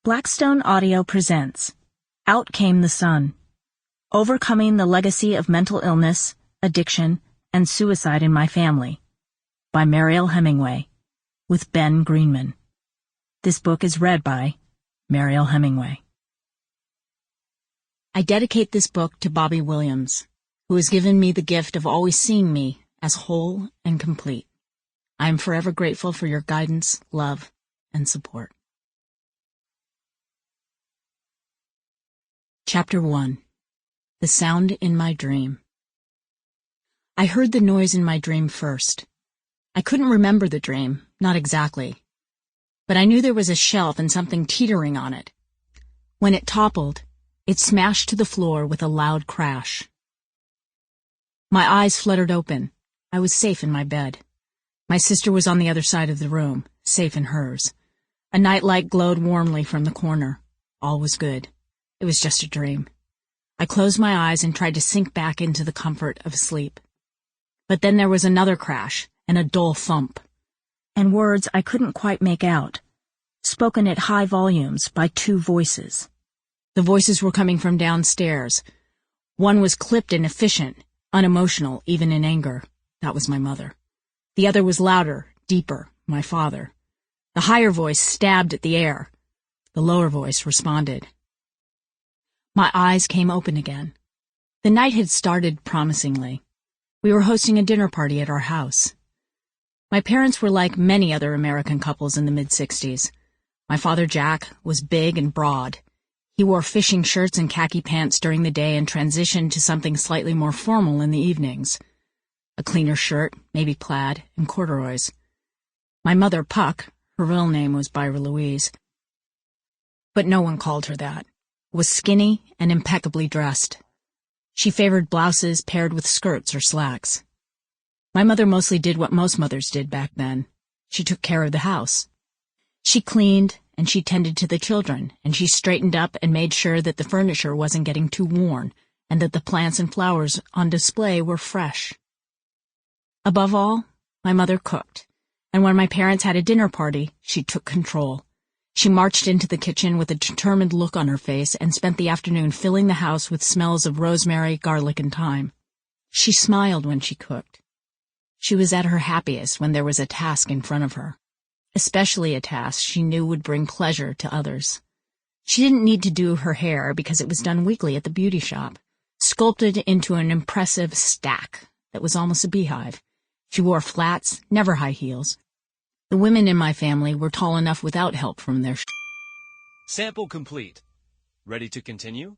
Blackstone Audio presents Out Came the Sun, Overcoming the Legacy of Mental Illness, Addiction, and Suicide in My Family, by Mariel Hemingway, with Ben Greenman. This book is read by Mariel Hemingway. I dedicate this book to Bobby Williams, who has given me the gift of always seeing me as whole and complete. I am forever grateful for your guidance, love, and support. Chapter 1. The Sound in My Dream. I heard the noise in my dream first. I couldn't remember the dream, not exactly. But I knew there was a shelf and something teetering on it. When it toppled, it smashed to the floor with a loud crash. My eyes fluttered open. I was safe in my bed. My sister was on the other side of the room, safe in hers. A nightlight glowed warmly from the corner. All was good. It was just a dream. I closed my eyes and tried to sink back into the comfort of sleep. But then there was another crash and a dull thump, and words I couldn't quite make out, spoken at high volumes by two voices. The voices were coming from downstairs. One was clipped and efficient, unemotional, even in anger. That was my mother. The other was louder, deeper, my father. The higher voice stabbed at the air. The lower voice responded. My eyes came open again. The night had started promisingly. We were hosting a dinner party at our house. My parents were like many other American couples in the mid-60s. My father, Jack, was big and broad. He wore fishing shirts and khaki pants during the day and transitioned to something slightly more formal in the evenings. A cleaner shirt, maybe plaid, and corduroys. My mother, Puck, her real name was Byra Louise, but no one called her that, was skinny and impeccably dressed. She favored blouses paired with skirts or slacks. My mother mostly did what most mothers did back then. She took care of the house. She cleaned, and she tended to the children, and she straightened up and made sure that the furniture wasn't getting too worn, and that the plants and flowers on display were fresh. Above all, my mother cooked, and when my parents had a dinner party, she took control. She marched into the kitchen with a determined look on her face and spent the afternoon filling the house with smells of rosemary, garlic, and thyme. She smiled when she cooked. She was at her happiest when there was a task in front of her, especially a task she knew would bring pleasure to others. She didn't need to do her hair because it was done weekly at the beauty shop, sculpted into an impressive stack that was almost a beehive. She wore flats, never high heels. The women in my family were tall enough without help from their Sample complete. Ready to continue?